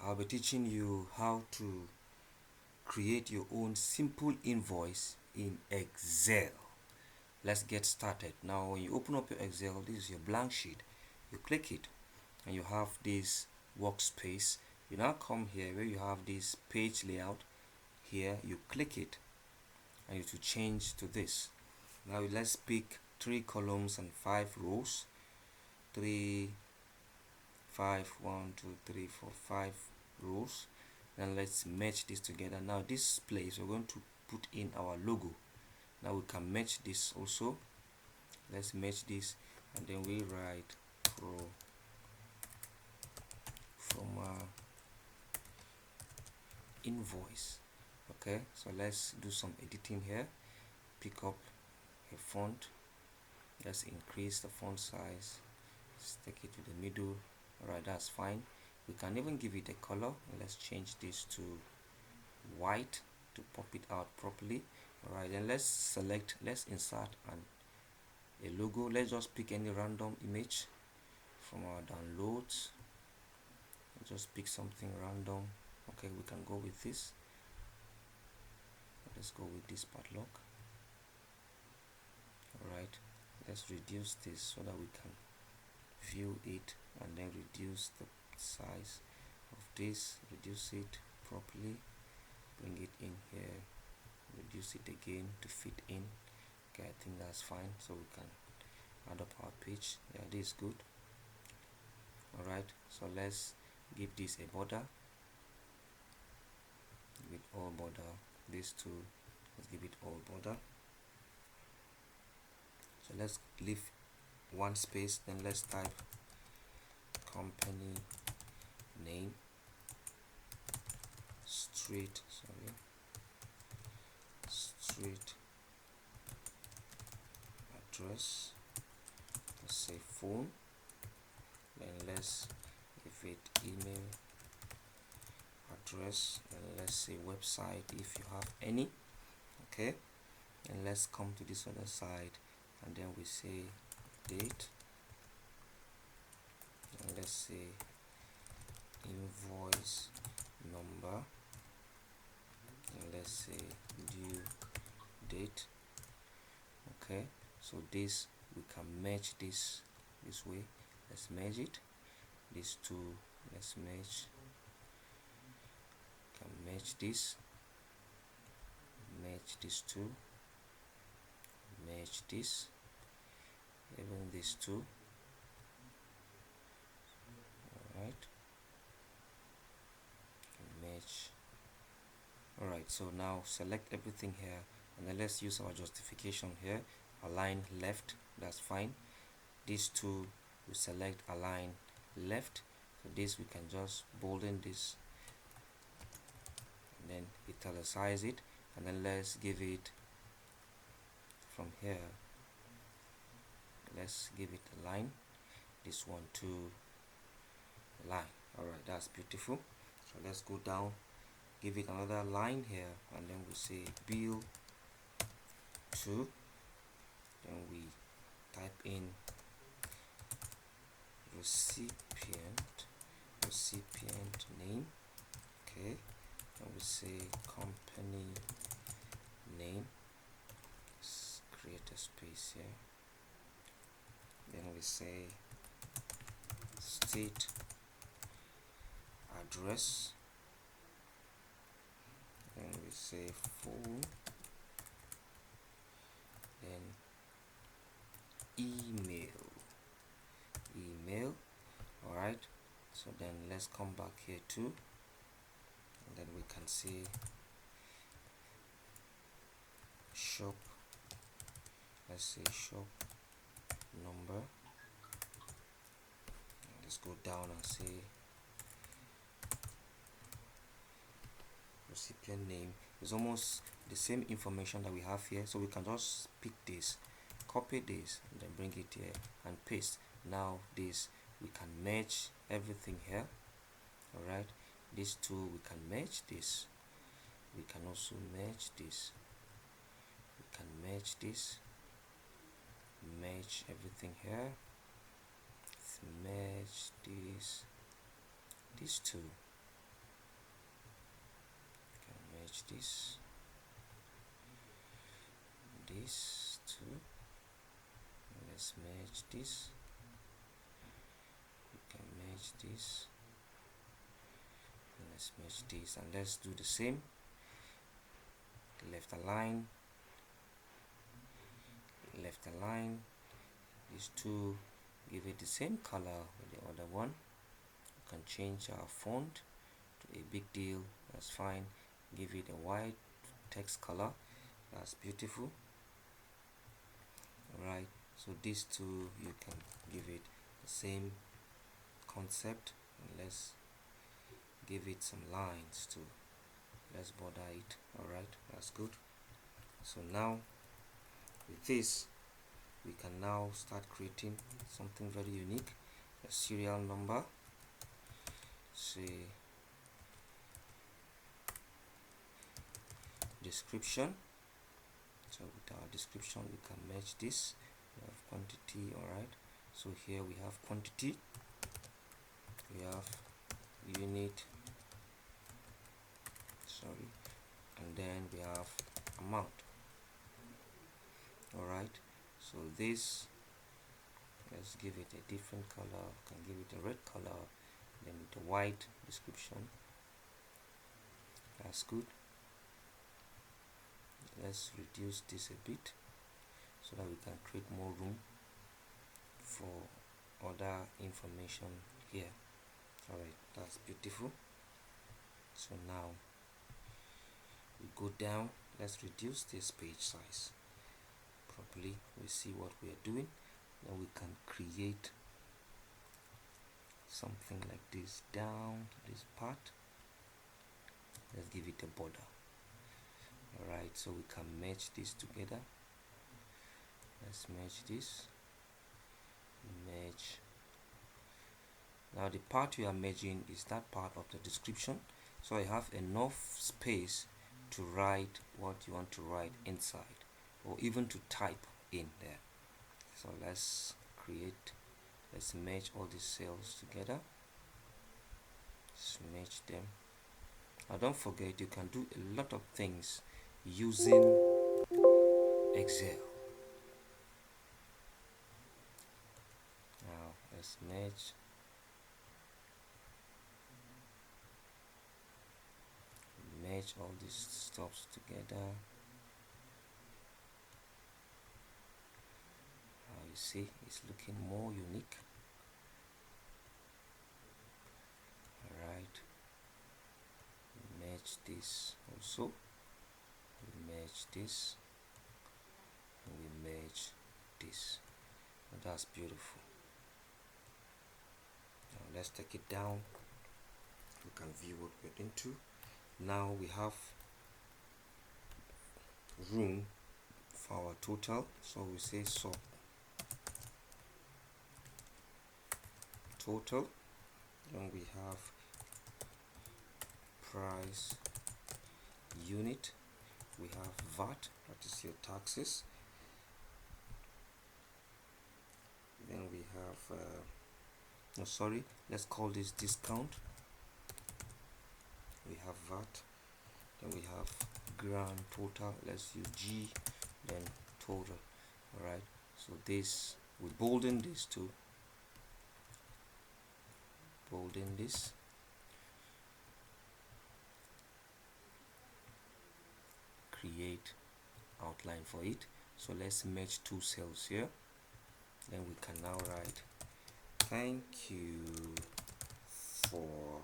I'll be teaching you how to create your own simple invoice in Excel. Let's get started. Now when you open up your Excel, this is your blank sheet. You click it and you have this workspace. You now come here where you have this page layout. Here you click it and you to change to this. Now let's pick 3 columns and 5 rows. 3, 5, 1, 2, 3, 4, 5 rows. Then let's match this together. Now this place we're going to put in our logo. Now we can match this also. Let's match this and then we write Proforma invoice. Okay, so let's do some editing here. Pick up a font. Let's increase the font size. Let's take it to the middle. Alright, that's fine. We can even give it a color. Let's change this to white to pop it out properly. Alright, then let's insert a logo. Let's just pick any random image from our downloads. Just pick something random. Okay, we can go with this. Let's go with this padlock. Alright, let's reduce this so that we can view it, and then reduce the size of this, reduce it properly, bring it in here, reduce it again to fit in. Okay, I think that's fine, so we can add up our page. Yeah, this is good. Alright, so let's give this a border with all border. These two, let's give it all border. So let's leave one space, then let's type company name, street address, let's say phone, then let's give it email address, and let's say website if you have any. Okay, and let's come to this other side and then we say date, and let's say invoice number, and let's say due date. Okay, so this we can merge this way. Let's merge it. These two, let's merge. Can merge this, merge these two, merge this, even these two. Alright, merge. Alright, so now select everything here and then let's use our justification here. Align left, that's fine. These two we select align left. So this we can just bolden this and then italicize it, and then let's give it from here, let's give it a line, this one to line. Alright, that's beautiful. So let's go down, give it another line here, and then we say bill to, then we type in recipient name. Okay, and we say company name. Let's create a space here. Then we say state address, and we say phone, then email. Alright, so then let's come back here too, and then we can say shop, let's say shop number. Let's go down and say recipient name. It's almost the same information that we have here, so we can just pick this, copy this, and then bring it here and paste. Now this we can merge everything here. Alright, these two we can merge this, we can also merge this, we can merge this, merge everything here, let's merge these two, merge this too. Let's merge this. We can merge this. Let's merge this, and let's do the same. Left align, these two, give it the same color with the other one. You can change our font to a big deal, that's fine. Give it a white text color, that's beautiful. Alright, so these two you can give it the same concept, and let's give it some lines too. Let's border it. Alright, that's good. So now with this we can now start creating something very unique. A serial number, say description. So with our description we can merge this. We have quantity. Alright, so here we have quantity, we have unit, and then we have amount. Alright, so this, let's give it a different color. Can give it a red color, then with a white description. That's good. Let's reduce this a bit so that we can create more room for other information here. Alright, that's beautiful. So now we go down, let's reduce this page size properly. We see what we are doing. Now we can create something like this down to this part. Let's give it a border. Alright, so we can merge this together. Let's merge this, merge. Now the part we are merging is that part of the description, so I have enough space to write what you want to write inside, or even to type in there. So let's merge all these cells together. Let's merge them. Now don't forget, you can do a lot of things using Excel. Now let's merge. Merge all these stuffs together. Now you see it's looking more unique. Alright, merge this also. We merge this, and we merge this. And that's beautiful. Now let's take it down. We can view what we're into. Now we have room for our total, so we say sub total. Then we have price unit. We have VAT, that is your taxes. Then we have no, sorry, let's call this discount. We have VAT. Then we have grand total. Let's use G, then total. Alright, so this, we bolden this too. Bolden this. Create outline for it. So let's merge two cells here. Then we can now write thank you for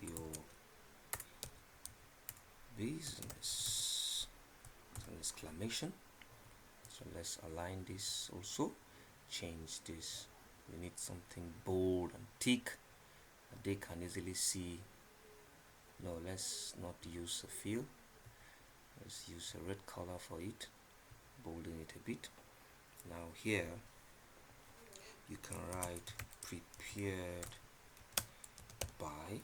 your business, an exclamation. So let's align this also, change this. We need something bold and thick that they can easily see. No, let's not use a fill. Let's use a red color for it, bolden it a bit. Now here you can write prepared by,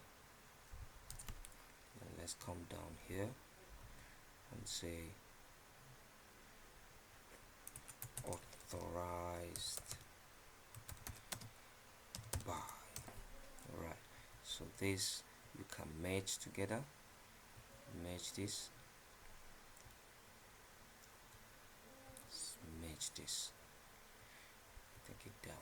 and let's come down here and say authorized by. Alright, so this, you can merge together, merge this, merge this, take it down.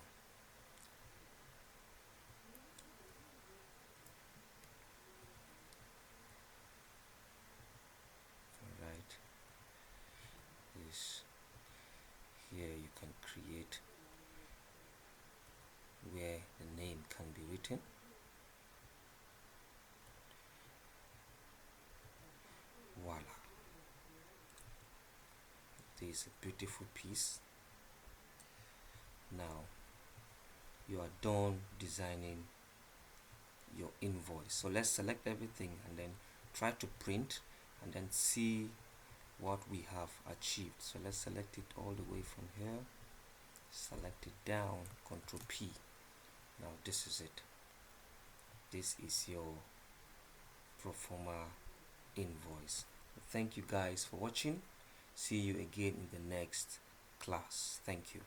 Alright, this here you can create where the name can be written. Voila, this is a beautiful piece. Now you are done designing your invoice. So let's select everything and then try to print and then see what we have achieved. So let's select it all the way from here, select it down, Ctrl P. Now this is it. This is your Proforma invoice. Thank you guys for watching. See you again in the next class. Thank you.